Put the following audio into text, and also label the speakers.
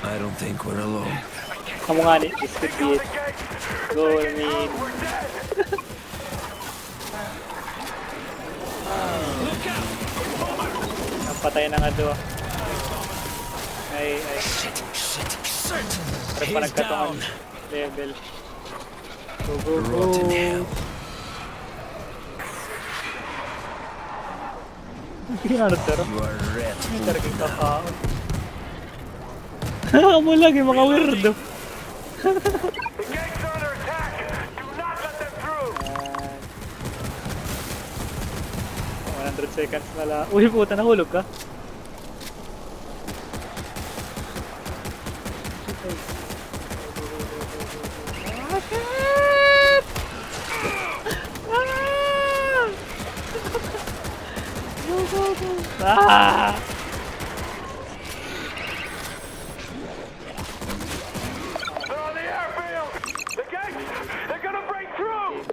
Speaker 1: I don't think we're alone.
Speaker 2: Kamu nga ni, this could be it. Go, I mean. Napatay na nga doon. Ay. Pero pa nagkatungan level. Go.
Speaker 1: Rotten hell.
Speaker 2: Ano pero?
Speaker 1: You are red.
Speaker 2: May talagang kakao. Kamu lang yung mga weirdo.
Speaker 3: The gate's under attack. Do not let them through.
Speaker 2: 100 seconds na lang. Uy puta, nahulog ka? Go. Ah!
Speaker 3: They're on the airfield. The gates. They're gonna break through.